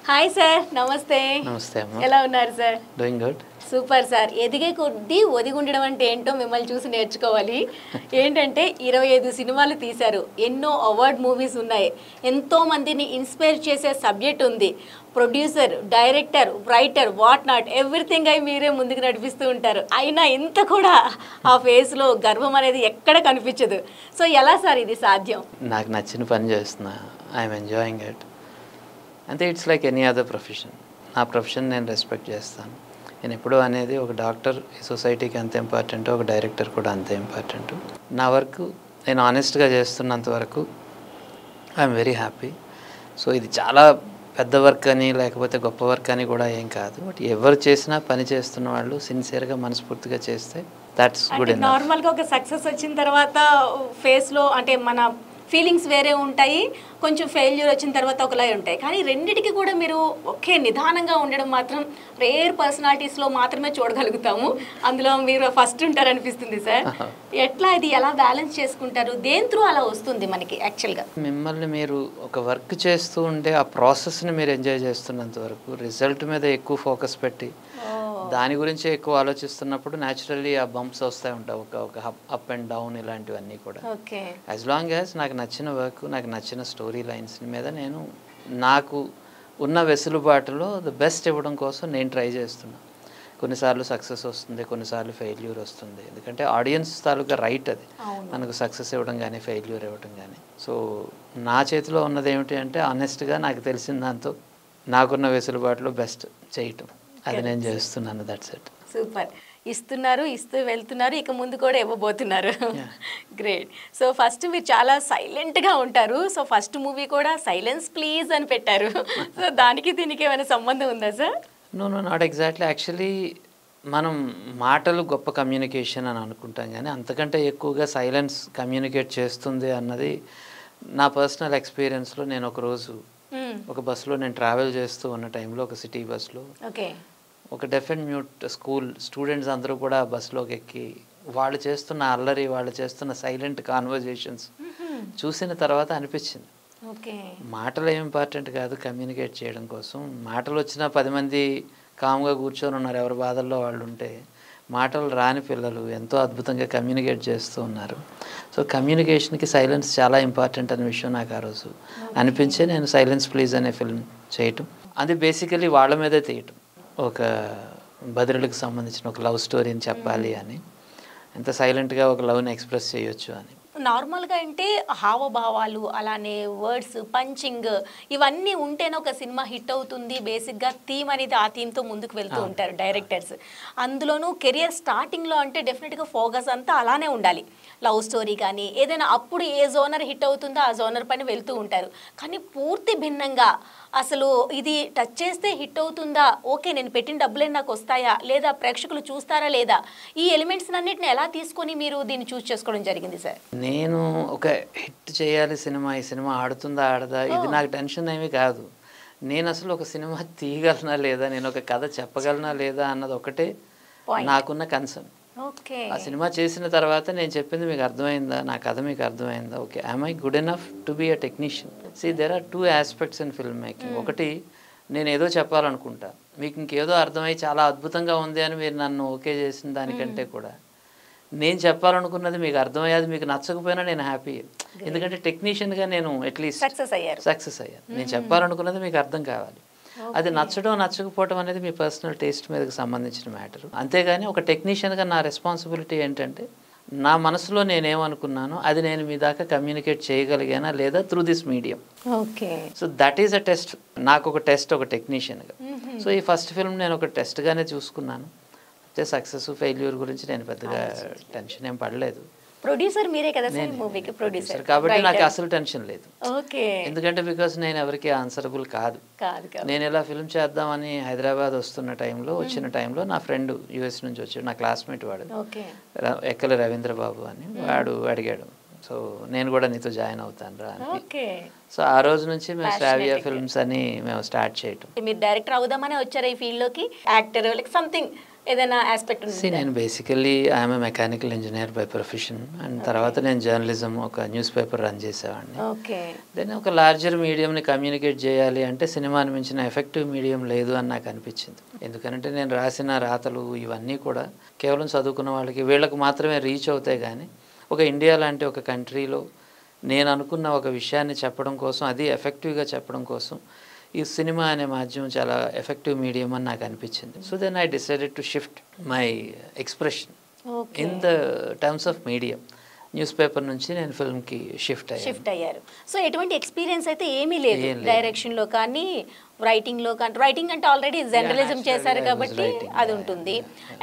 Hi sir, నమస్తే. నమస్తే అమ్మ. ఎలా ఉన్నారు sir? Doing good. Super sir. ఎదిగే కొద్దీ ఒదిగి ఉండడం అంటే ఏంటో మిమ్మల్ని చూసి నేర్చుకోవాలి. ఏంటంటే 25 సినిమాలు తీశారు, ఎన్నో అవార్డ్ మూవీస్ ఉన్నాయి, ఎంతో మందిని ఇన్స్పైర్ చేసే సబ్జెక్ట్ ఉంది, producer, director, writer, what not everything అయి మీరే ముందుకు నడిపిస్తూ ఉంటారు. అయినా ఇంత కూడా ఆ ఫేస్లో గర్వం అనేది ఎక్కడ కనిపించదు. సో ఎలా సార్ ఇది సాధ్యం? నాకు నచ్చిన పని చేస్తున్నా, ఐఎమ్ ఎంజాయింగ్ ఇట్. అంటే it's like any other profession. నా ప్రొఫెషన్ నేను రెస్పెక్ట్ చేస్తాను. నేను ఎప్పుడూ అనేది ఒక డాక్టర్ ఈ సొసైటీకి అంత ఇంపార్టెంట్, ఒక డైరెక్టర్ కూడా అంతే ఇంపార్టెంట్. నా వర్క్ నేను ఆనెస్ట్గా చేస్తున్నంత వరకు ఐఎమ్ వెరీ హ్యాపీ. సో ఇది చాలా పెద్ద వర్క్ అని లేకపోతే గొప్ప వర్క్ అని కూడా ఏం కాదు. బట్ ఎవరు చేసినా పని చేస్తున్న వాళ్ళు సిన్సియర్గా మనస్ఫూర్తిగా చేస్తే దట్స్ గుడ్. నార్మల్గా ఒక సక్సెస్ వచ్చిన తర్వాత ఫేస్లో అంటే మన ఫీలింగ్స్ వేరే ఉంటాయి, కొంచెం ఫెయిల్యూర్ వచ్చిన తర్వాత ఒకలా ఉంటాయి. కానీ రెండిటికి కూడా మీరు ఒకే నిదానంగా ఉండడం మాత్రం రేర్ పర్సనాలిటీస్లో మాత్రమే చూడగలుగుతాము. అందులో మీరు ఫస్ట్ ఉంటారనిపిస్తుంది సార్. ఎట్లా ఇది ఎలా బ్యాలెన్స్ చేసుకుంటారు? దేని త్రూ అలా వస్తుంది మనకి యాక్చువల్గా? మిమ్మల్ని మీరు ఒక వర్క్ చేస్తూ ఉంటే ఆ ప్రాసెస్ని మీరు ఎంజాయ్ చేస్తున్నంత వరకు రిజల్ట్ మీద ఎక్కువ ఫోకస్ పెట్టి దాని గురించి ఎక్కువ ఆలోచిస్తున్నప్పుడు న్యాచురల్లీ ఆ బంప్స్ వస్తాయి ఉంటాయి, ఒక అప్ అండ్ డౌన్ ఇలాంటివన్నీ కూడా. యాజ్ లాంగ్ యాజ్ నాకు నచ్చిన వర్క్, నాకు నచ్చిన స్టోరీ లైన్స్ మీద నేను నాకు ఉన్న వెసులుబాటులో ద బెస్ట్ ఇవ్వడం కోసం నేను ట్రై చేస్తున్నా. కొన్నిసార్లు సక్సెస్ వస్తుంది, కొన్నిసార్లు ఫెయిల్యూర్ వస్తుంది. ఎందుకంటే ఆడియన్స్ తాలూకా రైట్ అది, మనకు సక్సెస్ ఇవ్వడం కానీ ఫెయిల్యూర్ ఇవ్వడం కానీ. సో నా చేతిలో ఉన్నది ఏమిటి అంటే ఆనెస్ట్గా నాకు తెలిసిన దాంతో నాకున్న వెసులుబాటులో బెస్ట్ చేయటం, అది నేను చేస్తున్నాను. That's it. సూపర్. ఇస్తున్నారు, ఇస్తూ వెళ్తున్నారు, ఇక ముందు కూడా ఇవ్వబోతున్నారు. గ్రేట్. సో ఫస్ట్ మీరు చాలా సైలెంట్గా ఉంటారు. సో ఫస్ట్ మూవీ కూడా సైలెన్స్ ప్లీజ్ అని పెట్టారు. సో దానికి దీనికి ఏమైనా సంబంధం ఉందా sir? No not exactly. Actually మనం మాటలు గొప్ప కమ్యూనికేషన్ అని అనుకుంటాం, కానీ అంతకంటే ఎక్కువగా సైలెన్స్ కమ్యూనికేట్ చేస్తుంది అన్నది నా పర్సనల్ ఎక్స్పీరియన్స్లో. నేను ఒకరోజు ఒక బస్సులో నేను ట్రావెల్ చేస్తూ ఉన్న టైంలో ఒక సిటీ బస్సులో ఒక deaf and mute school students అందరూ కూడా బస్సులోకి ఎక్కి వాళ్ళు చేస్తున్న అల్లరి, వాళ్ళు చేస్తున్న సైలెంట్ కాన్వర్జేషన్స్ చూసిన తర్వాత అనిపించింది మాటలు ఏం ఇంపార్టెంట్ కాదు కమ్యూనికేట్ చేయడం కోసం. మాటలు వచ్చిన 10 మంది కామ్గా కూర్చొని ఉన్నారు, ఎవరి బాధల్లో వాళ్ళు ఉంటే మాటలు రాని పిల్లలు ఎంతో అద్భుతంగా కమ్యూనికేట్ చేస్తూ ఉన్నారు. సో కమ్యూనికేషన్కి సైలెన్స్ చాలా ఇంపార్టెంట్ అనే విషయం నాకు ఆ రోజు అనిపించే నేను సైలెన్స్ ప్లీజ్ అనే ఫిల్మ్ చేయటం. అది బేసికలీ వాళ్ళ మీదే తీయటం, ఒక బదిరులకు సంబంధించిన ఒక లవ్ స్టోరీని చెప్పాలి అని, ఎంత సైలెంట్గా ఒక లవ్ని ఎక్స్ప్రెస్ చేయొచ్చు అని. నార్మల్గా అంటే హావభావాలు, అలానే వర్డ్స్, పంచింగ్ ఇవన్నీ ఉంటేనే ఒక సినిమా హిట్ అవుతుంది. బేసిక్గా థీమ్ అనేది ఆ థీమ్తో ముందుకు వెళ్తూ ఉంటారు డైరెక్టర్స్. అందులోనూ కెరియర్ స్టార్టింగ్లో అంటే డెఫినెట్గా ఫోకస్ అంతా అలానే ఉండాలి. లవ్ స్టోరీ కానీ ఏదైనా అప్పుడు ఏ జోనర్ హిట్ అవుతుందో ఆ జోనర్ పైన వెళ్తూ ఉంటారు. కానీ పూర్తి భిన్నంగా అసలు ఇది టచ్ చేస్తే హిట్ అవుతుందా, ఓకే నేను పెట్టిన డబ్బులే నాకు వస్తాయా, లేదా ప్రేక్షకులు చూస్తారా లేదా, ఈ ఎలిమెంట్స్ అన్నిటిని ఎలా తీసుకొని మీరు దీన్ని చూస్ చేసుకోవడం జరిగింది సార్? నేను ఒక హిట్ చేయాలి సినిమా, ఈ సినిమా ఆడుతుందా ఆడదా ఇది నాకు టెన్షన్ ఏమీ కాదు. నేను అసలు ఒక సినిమా తీయగలనా లేదా, నేను ఒక కథ చెప్పగలనా లేదా అన్నది ఒకటే నాకున్న కన్సర్న్. ఆ సినిమా చేసిన తర్వాత నేను చెప్పింది మీకు అర్థమైందా, నా కథ మీకు అర్థమైందా, okay I good enough to be a technician. See there are 2 aspects in film making. ఒకటి నేను ఏదో చెప్పాలనుకుంటా, మీకు ఇంకేదో అర్థమై చాలా అద్భుతంగా ఉంది అని మీరు నన్ను ఓకే చేసిన దానికంటే కూడా నేను చెప్పాలనుకున్నది మీకు అర్థమయ్యేది మీకు నచ్చకపోయినా నేను హ్యాపీ. ఎందుకంటే టెక్నీషియన్గా నేను అట్లీస్ట్ సక్సెస్ అయ్యాను. నేను చెప్పాలనుకున్నది మీకు అర్థం కావాలి. అది నచ్చడం నచ్చకపోవడం అనేది మీ పర్సనల్ టేస్ట్ మీదకి సంబంధించిన మ్యాటర్. అంతేగాని ఒక టెక్నీషియన్గా నా రెస్పాన్సిబిలిటీ ఏంటంటే నా మనసులో నేనేమనుకున్నానో అది నేను మీ దాకా కమ్యూనికేట్ చేయగలిగానా లేదా through this medium. So that is a test. నాకు ఒక టెస్ట్ ఒక టెక్నీషియన్గా. సో ఈ ఫస్ట్ ఫిల్మ్ నేను ఒక టెస్ట్గానే చూసుకున్నాను. అయితే సక్సెస్ ఫెయిల్యూర్ గురించి నేను పెద్దగా టెన్షన్ ఏం పడలేదు. ప్రొడ్యూసర్ మీరే కదా సార్ ఈ మూవీకి ప్రొడ్యూసర్, కాబట్టి నాకు అసలు టెన్షన్ లేదు. ఓకే. ఎందుకంటే బికాస్ నేను ఎవరికి ఆన్సరబుల్ కాదు. నేను ఇలా ఫిల్మ్ చేద్దామని హైదరాబాద్ వచ్చిన టైంలో నా ఫ్రెండ్ యూఎస్ నుంచి వచ్చాడు, నా క్లాస్మేట్ వాడు, ఎక్కల రవీంద్రబాబు అని, వాడు అడిగాడు సో నేను కూడా నీతో జాయిన్ అవుతాను రా అని. సో ఆ రోజు నుంచి మేము శ్రావ్య ఫిల్మ్స్ అని మేము స్టార్ట్ చేయటం. మీరు డైరెక్టర్ అవుదామని వచ్చారు ఈ ఫీల్డ్లోకి, యాక్టర్ లైక్ సంథింగ్ ఏదైనా ఆస్పెక్ట్ ఉంది? నేను basically I'm a mechanical engineer by profession. And తర్వాత నేను జర్నలిజం ఒక న్యూస్ పేపర్ రన్ చేసేవాడిని. ఓకే. దెన్ ఒక లార్జర్ మీడియంని కమ్యూనికేట్ చేయాలి అంటే సినిమాని మించిన ఎఫెక్టివ్ మీడియం లేదు అని నాకు అనిపించింది. ఎందుకంటే నేను రాసిన రాతలు ఇవన్నీ కూడా కేవలం చదువుకున్న వాళ్ళకి వీళ్ళకి మాత్రమే రీచ్ అవుతాయి. కానీ ఒక ఇండియా లాంటి ఒక కంట్రీలో నేను అనుకున్న ఒక విషయాన్ని చెప్పడం కోసం, అది ఎఫెక్టివ్గా చెప్పడం కోసం ఈ సినిమా అనే మాధ్యమం చాలా ఎఫెక్టివ్ మీడియం అని నాకు అనిపించింది. So then I decided to shift my expression in the terms of medium. Newspaper నుంచి నేను ఫిల్మ్కి షిఫ్ట్ అయ్యారు. సో ఎటువంటి ఎక్స్పీరియన్స్ అయితే ఏమీ లేదు డైరెక్షన్లో కానీ రైటింగ్లో కానీ. రైటింగ్ అంటే ఆల్రెడీ జర్నలిజం చేశారు కాబట్టి అది ఉంటుంది.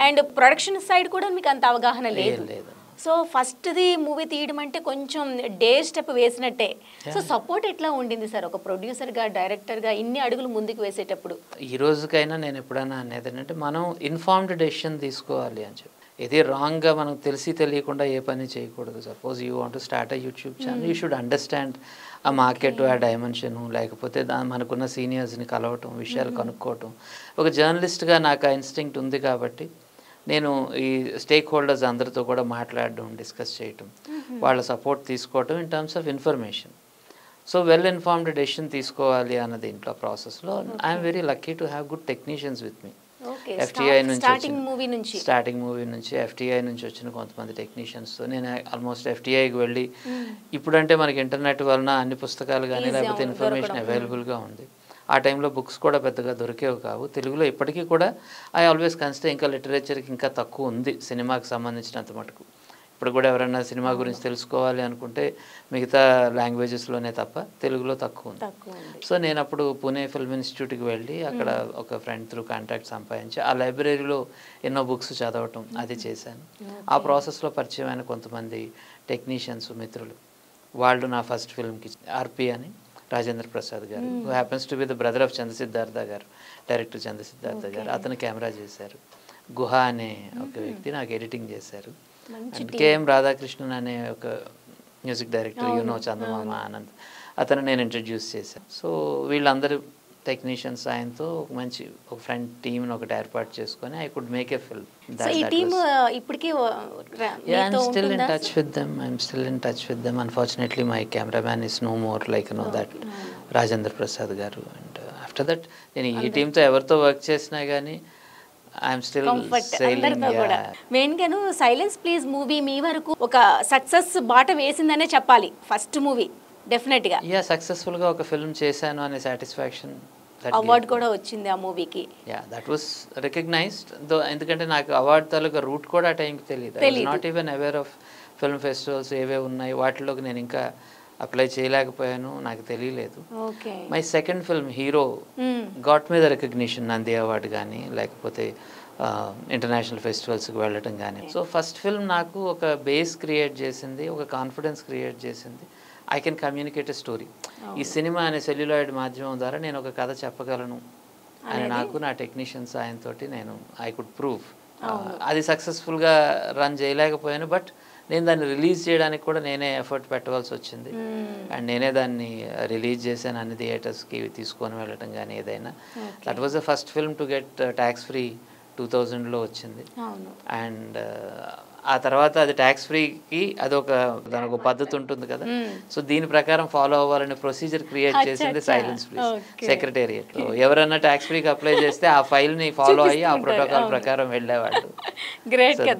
అండ్ ప్రొడక్షన్ సైడ్ కూడా మీకు అంత అవగాహన లేదు. సో ఫస్ట్ది మూవీ తీయడం అంటే కొంచెం డేర్ స్టెప్ వేసినట్టే. సో సపోర్ట్ ఎట్లా ఉండింది సార్ ఒక ప్రొడ్యూసర్గా, డైరెక్టర్గా ఇన్ని అడుగులు ముందుకు వేసేటప్పుడు? ఈ రోజుకైనా నేను ఎప్పుడైనా అనేది ఏంటంటే మనం ఇన్ఫార్మ్డ్ డెసిషన్ తీసుకోవాలి అని చెప్పి. ఇది రాంగ్గా మనకు తెలిసి తెలియకుండా ఏ పని చేయకూడదు. Suppose you want to start a YouTube channel, you should understand ఆ మార్కెట్, ఆ డైమెన్షను, లేకపోతే మనకున్న సీనియర్స్ని కలవటం, విషయాలు కనుక్కోవటం. ఒక జర్నలిస్ట్గా నాకు ఆ ఇన్స్టింక్ట్ ఉంది కాబట్టి నేను ఈ స్టేక్ హోల్డర్స్ అందరితో కూడా మాట్లాడడం, డిస్కస్ చేయటం, వాళ్ళ సపోర్ట్ తీసుకోవటం in terms of information. So well informed decision తీసుకోవాలి అన్న దీంట్లో ప్రాసెస్లో I'm very lucky to have good technicians with me. FTI నుంచి స్టార్టింగ్ మూవీ నుంచి ఎఫ్టీఐ నుంచి వచ్చిన కొంతమంది టెక్నీషియన్స్తో నేను ఆల్మోస్ట్ ఎఫ్టీఐకి వెళ్ళి, ఇప్పుడంటే మనకి ఇంటర్నెట్ వలన అన్ని పుస్తకాలు కానీ లేకపోతే ఇన్ఫర్మేషన్ అవైలబుల్గా ఉంది. ఆ టైంలో బుక్స్ కూడా పెద్దగా దొరికేవి కావు. తెలుగులో ఇప్పటికీ కూడా ఐ ఆల్వేస్ కన్సిడర్ ఇంకా లిటరేచర్కి ఇంకా తక్కువ ఉంది సినిమాకి సంబంధించినంత మటుకు. ఇప్పుడు కూడా ఎవరైనా సినిమా గురించి తెలుసుకోవాలి అనుకుంటే మిగతా లాంగ్వేజెస్లోనే తప్ప తెలుగులో తక్కువ ఉంది. సో నేను అప్పుడు పూణే ఫిల్మ్ ఇన్స్టిట్యూట్కి వెళ్ళి అక్కడ ఒక ఫ్రెండ్ త్రూ కాంటాక్ట్ సంపాదించి ఆ లైబ్రరీలో ఎన్నో బుక్స్ చదవటం అది చేశాను. ఆ ప్రాసెస్లో పరిచయమైన కొంతమంది టెక్నీషియన్స్ మిత్రులు, వాళ్ళు నా ఫస్ట్ ఫిల్మ్కి ఆర్పి అని రాజేంద్ర ప్రసాద్ గారు, who happens to be the brother of Chandra Siddhartha గారు, డైరెక్టర్ చంద్రసిద్ధార్థ గారు, అతను కెమెరా చేశారు. గుహ అనే ఒక వ్యక్తి నాకు ఎడిటింగ్ చేశారు. అండ్ కేఎం రాధాకృష్ణన్ అనే ఒక మ్యూజిక్ డైరెక్టర్, యూనో చందమామ ఆనంద్, అతను నేను ఇంట్రడ్యూస్ చేశాను. సో వీళ్ళందరూ టెక్నీషియన్స్ ఆయనతో ఒక మంచి ఒక ఫ్రెండ్ టీమ్ని ఒకటి ఏర్పాటు చేసుకొని I could make a film. I'm still in touch with them. Unfortunately my cameraman is no more like that Rajendra Prasad garu. And after that నేను ఈ టీంతో ఎవరితో వర్క్ చేసినా కానీ ఐఎమ్ స్టిల్ సేలింగ్. మెయిన్ గాను సైలెన్స్ ప్లీజ్ మూవీ మీ వరకు ఒక success బాట వేసిందనే చెప్పాలి. ఫస్ట్ మూవీ డెఫినెట్ గా సక్సెస్ఫుల్ గా ఒక ఫిల్మ్ చేశాను అనే సాటిస్ఫాక్షన్, అవార్డు కూడా వచ్చింది ఆ మూవీకి. That was recognized. ఎందుకంటే నాకు అవార్డు తాలూకా రూట్ కూడా ఆ టైంకి తెలియదు. Not even aware of film festivals ఏవే ఉన్నాయి వాటిలోకి నేను ఇంకా అప్లై చేయలేకపోయాను, నాకు తెలియలేదు. My second film hero got me the recognition, Nandi award కానీ లేకపోతే ఇంటర్నేషనల్ ఫెస్టివల్స్కి వెళ్ళటం కానీ. సో ఫస్ట్ ఫిల్మ్ నాకు ఒక బేస్ క్రియేట్ చేసింది, ఒక కాన్ఫిడెన్స్ క్రియేట్ చేసింది. I can communicate a story. ఈ సినిమా అనే సెల్యులాయిడ్ మాధ్యమం ద్వారా నేను ఒక కథ చెప్పగలను అని నాకు నా టెక్నీషియన్స్ ఆయనతోటి నేను ఐ కుడ్ ప్రూవ్. అది సక్సెస్ఫుల్గా రన్ చేయలేకపోయాను, బట్ నేను దాన్ని రిలీజ్ చేయడానికి కూడా నేనే ఎఫర్ట్ పెట్టవలసి వచ్చింది. అండ్ నేనే దాన్ని రిలీజ్ చేశాను, అన్ని థియేటర్స్కి తీసుకొని వెళ్ళటం కానీ ఏదైనా. That was the first film to get tax free 2000లో వచ్చింది. అండ్ ఆ తర్వాత అది ట్యాక్స్ ఫ్రీకి అదొక దానికి ఒక పద్ధతి ఉంటుంది కదా. సో దీని ప్రకారం ఫాలో అవ్వాలనే ప్రొసీజర్ క్రియేట్ చేసింది సైలెన్స్ ప్లీజ్ సెక్రటేరియట్. ఎవరైనా ట్యాక్స్ ఫ్రీకి అప్లై చేస్తే ఆ ఫైల్ని ఫాలో అయ్యి ఆ ప్రోటోకాల్ ప్రకారం వెళ్ళేవాళ్ళు.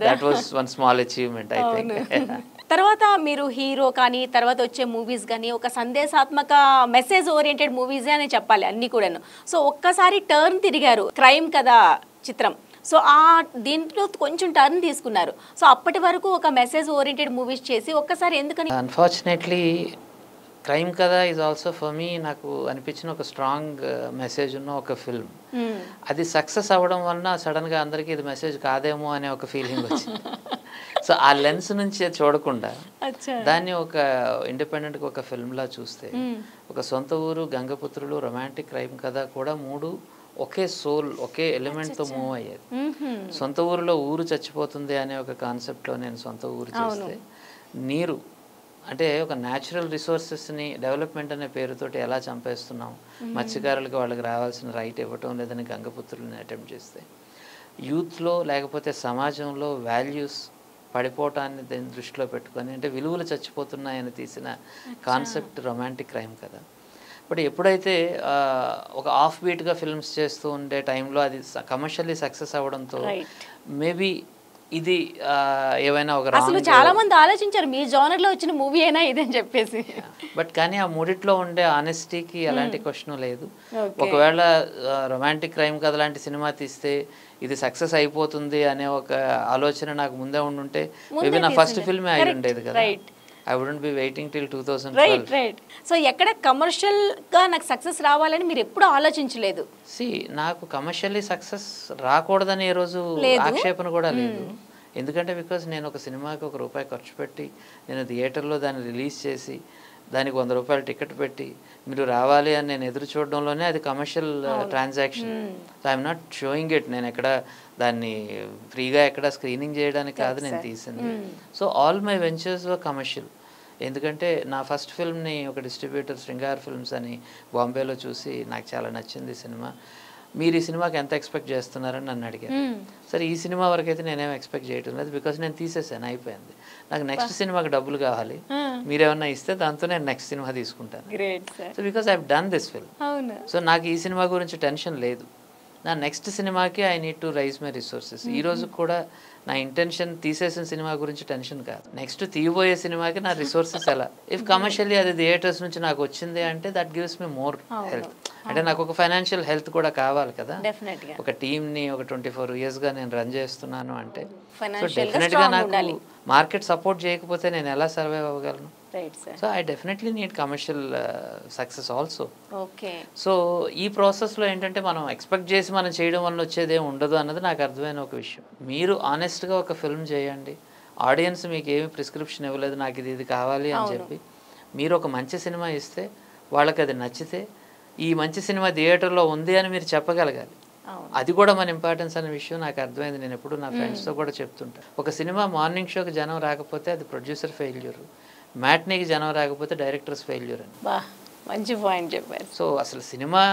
That was one small achievement I think. తర్వాత మీరు హీరో కానీ తర్వాత వచ్చే మూవీస్ కానీ ఒక సందేశాత్మక మెసేజ్ ఓరియంటెడ్ మూవీసే అని చెప్పాలి అన్నీ కూడాను. సో ఒక్కసారి టర్న్ తిరిగారు, క్రైమ్ కదా చిత్రం. సో ఆ దీంట్లో కొంచెం టర్న్ తీసుకున్నారు. సో అప్పటి వరకు ఒక మెసేజ్ ఓరియంటెడ్ మూవీస్ చేసి ఒక్కసారి ఎందుకని? అన్ఫార్చునేట్లీ క్రైమ్ కదా ఈజ్ ఆల్సో ఫర్ మీ నాకు అనిపించిన ఒక స్ట్రాంగ్ మెసేజ్ ఉన్న ఒక ఫిల్మ్. అది సక్సెస్ అవ్వడం వలన సడన్గా అందరికీ ఇది మెసేజ్ కాదేమో అనే ఒక ఫీలింగ్ వచ్చింది. సో ఆ లెన్స్ నుంచి చూడకుండా దాన్ని ఒక ఇండిపెండెంట్గా ఒక ఫిల్మ్లా చూస్తే ఒక సొంత ఊరు, గంగపుత్రులు, రొమాంటిక్ క్రైమ్ కథ కూడా మూడు ఒకే సోల్, ఒకే ఎలిమెంట్తో మూవ్ అయ్యేది. సొంత ఊరిలో ఊరు చచ్చిపోతుంది అనే ఒక కాన్సెప్ట్లో నేను సొంత ఊరు చేస్తే, నీరు అంటే ఒక న్యాచురల్ రిసోర్సెస్ని డెవలప్మెంట్ అనే పేరుతోటి ఎలా చంపేస్తున్నాం, మత్స్యకారులకు వాళ్ళకి రావాల్సిన రైట్ ఇవ్వటం లేదని గంగపుత్రులని అటెంప్ట్ చేస్తే, యూత్లో లేకపోతే సమాజంలో వాల్యూస్ పడిపోవటాన్ని దాన్ని దృష్టిలో పెట్టుకొని, అంటే విలువలు చచ్చిపోతున్నాయని తీసిన కాన్సెప్ట్ రొమాంటిక్ క్రైమ్ కదా. బట్ ఎప్పుడైతే ఒక ఆఫ్ బీట్గా ఫిల్మ్స్ చేస్తూ ఉండే టైంలో అది కమర్షియల్లీ సక్సెస్ అవ్వడంతో మేబీ ఇది ఏవైనా ఒక అసలు చాలా మంది ఆలోచించారు మీ జోనర్లో వచ్చిన మూవీ అయినా ఇదని చెప్పేసి. బట్ కానీ ఆ మూడిట్లో ఉండే ఆనెస్టీకి ఎలాంటి క్వశ్చన్ లేదు. ఒకవేళ రొమాంటిక్ క్రైమ్ కథ లాంటి సినిమా తీస్తే ఇది సక్సెస్ అయిపోతుంది అనే ఒక ఆలోచన నాకు ముందే ఉండుంటే మేబీ నా ఫస్ట్ ఫిల్మే అయి ఉండేది కదా. I wouldn't be waiting till 2012. Right. So ఎక్కడ కమర్షియల్గా నాకు సక్సెస్ రావాలని మీరు ఎప్పుడు ఆలోచించలేదు? నాకు కమర్షియల్లీ సక్సెస్ రాకూడదని ఏ రోజు ఆక్షేపణ కూడా లేదు. ఎందుకంటే బికాజ్ నేను ఒక సినిమాకి ₹1 ఖర్చు పెట్టి నేను థియేటర్లో దాన్ని రిలీజ్ చేసి దానికి ₹100 టికెట్ పెట్టి మీరు రావాలి అని నేను ఎదురు చూడడంలోనే అది commercial transaction. So I'm not showing it. నేను ఎక్కడ దాన్ని ఫ్రీగా ఎక్కడ స్క్రీనింగ్ చేయడానికి కాదు నేను తీసింది. So all my ventures were commercial. ఎందుకంటే నా ఫస్ట్ ఫిల్మ్ని ఒక డిస్ట్రిబ్యూటర్ శృంగార్ ఫిల్మ్స్ అని బాంబేలో చూసి నాకు చాలా నచ్చింది సినిమా, మీరు ఈ సినిమాకి ఎంత ఎక్స్పెక్ట్ చేస్తున్నారని నన్ను అడిగారు. సరే ఈ సినిమా వరకు అయితే నేనేం ఎక్స్పెక్ట్ చేయటం లేదు, బికాజ్ నేను తీసేసాను, అయిపోయింది. నాకు నెక్స్ట్ సినిమాకి డబ్బులు కావాలి, మీరేమన్నా ఇస్తే దాంతో నేను నెక్స్ట్ సినిమా తీసుకుంటాను. So because I have done this film. So నాకు ఈ సినిమా గురించి టెన్షన్ లేదు. నా నెక్స్ట్ సినిమాకి I need to rise my resources. ఈ రోజు కూడా నా ఇంటెన్షన్ తీసేసిన సినిమా గురించి టెన్షన్ కాదు, నెక్స్ట్ తీయబోయే సినిమాకి నా రిసోర్సెస్ ఎలా. ఇఫ్ కమర్షియల్లీ అది థియేటర్స్ నుంచి నాకు వచ్చింది అంటే that gives me more health. అంటే నాకు ఒక ఫైనాన్షియల్ హెల్త్ కూడా కావాలి కదా. ఒక టీమ్ని ఒక 24 yearsగా నేను రన్ చేస్తున్నాను అంటే సో డెఫినెట్గా నాకు మార్కెట్ సపోర్ట్ చేయకపోతే నేను ఎలా సర్వైవ్ అవ్వగలను. So I definitely need commercial success also. So ఈ ప్రాసెస్లో ఏంటంటే మనం ఎక్స్పెక్ట్ చేసి మనం చేయడం వల్ల వచ్చేది ఏమి ఉండదు అన్నది నాకు అర్థమైన ఒక విషయం. మీరు ఆనెస్ట్గా ఒక ఫిల్మ్ చేయండి, ఆడియన్స్ మీకు ఏమి ప్రిస్క్రిప్షన్ ఇవ్వలేదు నాకు ఇది కావాలి అని చెప్పి మీరు ఒక మంచి సినిమా ఇస్తే వాళ్ళకి అది నచ్చితే ఈ మంచి సినిమా థియేటర్లో ఉంది అని మీరు చెప్పగలగాలి. అది కూడా మన ఇంపార్టెన్స్ అనే విషయం నాకు అర్థమైంది. నేను ఎప్పుడు నా ఫ్రెండ్స్తో కూడా చెప్తుంటాను, ఒక సినిమా మార్నింగ్ షోకి జనం రాకపోతే అది ప్రొడ్యూసర్ ఫెయిల్యూర్, మ్యాట్నీకి జనం రాకపోతే డైరెక్టర్స్ ఫెయిల్యూర్ అని. మంచి పాయింట్ చెప్పారు. సో అసలు సినిమా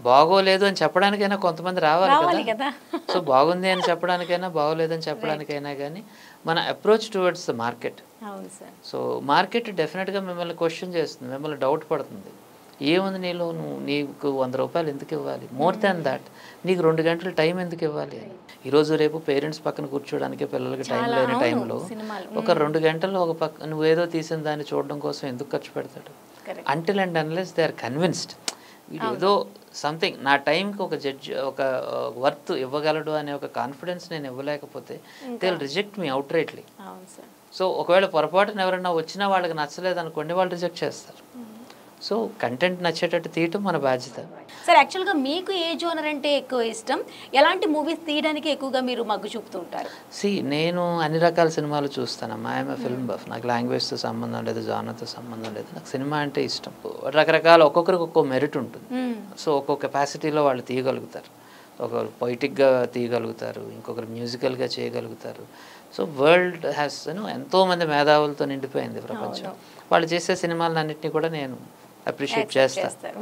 బాగోలేదు అని చెప్పడానికైనా కొంతమంది రావాలి కదా. సో బాగుంది అని చెప్పడానికైనా బాగోలేదని చెప్పడానికైనా కానీ మన approach towards the market. So market డెఫినెట్గా మిమ్మల్ని క్వశ్చన్ చేస్తుంది, మిమ్మల్ని డౌట్ పడుతుంది. ఏముంది నీలో, నీకు ₹100 ఎందుకు ఇవ్వాలి, మోర్ దాన్ దాట్ నీకు 2 గంటలు టైం ఎందుకు ఇవ్వాలి అని. ఈరోజు రేపు పేరెంట్స్ పక్కన కూర్చోడానికి పిల్లలకి టైం లేని టైంలో ఒక 2 గంటలు ఒక పక్క నువ్వేదో తీసిన దాన్ని చూడడం కోసం ఎందుకు ఖర్చు పెడతాడు? Until and unless they are convinced ఏదో సంథింగ్ నా టైంకి ఒక జడ్జ్ ఒక వర్త్ ఇవ్వగలడు అనే ఒక కాన్ఫిడెన్స్ నేను ఇవ్వలేకపోతే they will reject me out rightly. So ఒకవేళ పొరపాటున ఎవరైనా వచ్చినా వాళ్ళకి నచ్చలేదు అనుకోండి, వాళ్ళు రిజెక్ట్ చేస్తారు. సో కంటెంట్ నచ్చేటట్టు తీయటం మన బాధ్యత. సార్ యాక్చువల్గా మీకు ఏ జోనర్ అంటే ఎక్కువ ఇష్టం, ఎలాంటి మూవీస్ తీయడానికి ఎక్కువగా మీరు మగ్గు చూపుతుంటారు? నేను అన్ని రకాల సినిమాలు చూస్తానమ్మా. I'm film buff. నాకు లాంగ్వేజ్తో సంబంధం లేదు, జానర్తో సంబంధం లేదు, నాకు సినిమా అంటే ఇష్టం. రకరకాల ఒక్కొక్కరికి ఒక్కో మెరిట్ ఉంటుంది. సో ఒక్కొక్క కెపాసిటీలో వాళ్ళు తీయగలుగుతారు. ఒకరు పొయిటిక్గా తీయగలుగుతారు, ఇంకొకరు మ్యూజికల్గా చేయగలుగుతారు. సో వరల్డ్ హ్యాస్ ఎంతోమంది మేధావులతో నిండిపోయింది ప్రపంచం. వాళ్ళు చేసే సినిమాలన్నింటినీ కూడా నేను అప్రిషియేట్ చేస్తాను.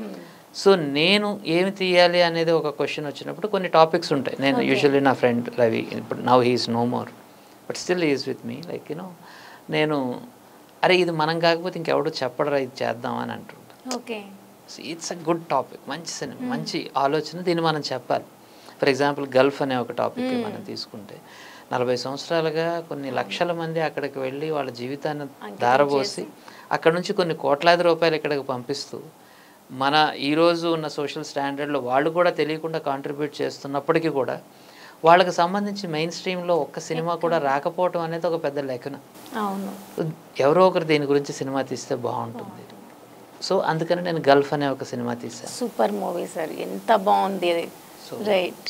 సో నేను ఏమి తీయాలి అనేది ఒక క్వశ్చన్ వచ్చినప్పుడు కొన్ని టాపిక్స్ ఉంటాయి. నేను యూజువల్లీ నా ఫ్రెండ్ రవి, ఇప్పుడు now he is no more but still he is with me, like నేను అరే ఇది మనం కాకపోతే ఇంకెవడో చెప్పడరా ఇది చేద్దామని అంటుంటాను. ఇట్స్ అ గుడ్ టాపిక్, మంచి సినిమా, మంచి ఆలోచన, దీన్ని మనం చెప్పాలి. ఫర్ ఎగ్జాంపుల్ గల్ఫ్ అనే ఒక టాపిక్ మనం తీసుకుంటే 40 సంవత్సరాలుగా కొన్ని లక్షల మంది అక్కడికి వెళ్ళి వాళ్ళ జీవితాన్ని దారబోసి అక్కడ నుంచి కొన్ని కోట్లాది రూపాయలు ఇక్కడికి పంపిస్తూ మన ఈరోజు ఉన్న సోషల్ స్టాండర్డ్లో వాళ్ళు కూడా తెలియకుండా కాంట్రిబ్యూట్ చేస్తున్నప్పటికీ కూడా వాళ్ళకి సంబంధించి మెయిన్ స్ట్రీమ్లో ఒక్క సినిమా కూడా రాకపోవటం అనేది ఒక పెద్ద లెక్కన. ఎవరో ఒకరు దీని గురించి సినిమా తీస్తే బాగుంటుంది. సో అందుకని నేను గల్ఫ్ అనే ఒక సినిమా తీసాను. సూపర్ మూవీ సార్, ఎంత బాగుంది.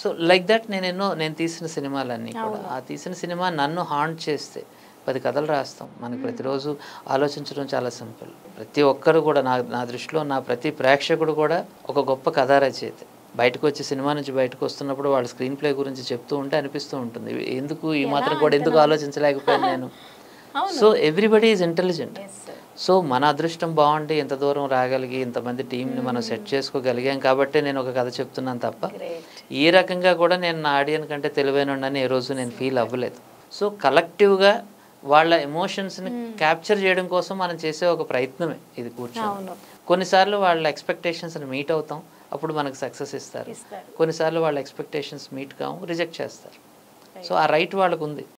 సో లైక్ దట్ నేను తీసిన సినిమాలన్నీ కూడా, ఆ తీసిన సినిమా నన్ను హాంట్ చేస్తే 10 కథలు రాస్తాం. మనకి ప్రతిరోజు ఆలోచించడం చాలా సింపుల్. ప్రతి ఒక్కరు కూడా నా దృష్టిలో నా ప్రతి ప్రేక్షకుడు కూడా ఒక గొప్ప కథా రచయిత. బయటకు వచ్చి సినిమా నుంచి బయటకు వస్తున్నప్పుడు వాళ్ళ స్క్రీన్ ప్లే గురించి చెప్తూ ఉంటే అనిపిస్తూ ఉంటుంది, ఎందుకు ఈ మాత్రం కూడా ఎందుకు ఆలోచించలేకపోయాను నేను. So everybody is intelligent. So మన అదృష్టం బాగుండి ఇంత దూరం రాగలిగి ఇంతమంది టీంని మనం సెట్ చేసుకోగలిగాం కాబట్టి నేను ఒక కథ చెప్తున్నాను తప్ప ఈ రకంగా కూడా నేను నా ఆడియన్ కంటే తెలివైనని ఏ రోజు నేను ఫీల్ అవ్వలేదు. సో కలెక్టివ్గా వాళ్ళ ఎమోషన్స్ని క్యాప్చర్ చేయడం కోసం మనం చేసే ఒక ప్రయత్నమే ఇది కూర్చొని. కొన్నిసార్లు వాళ్ళ ఎక్స్పెక్టేషన్స్ని మీట్ అవుతాం, అప్పుడు మనకు సక్సెస్ ఇస్తారు. కొన్నిసార్లు వాళ్ళ ఎక్స్పెక్టేషన్స్ మీట్ కావు, రిజెక్ట్ చేస్తారు. సో ఆ రైట్ వాళ్ళకు ఉంది.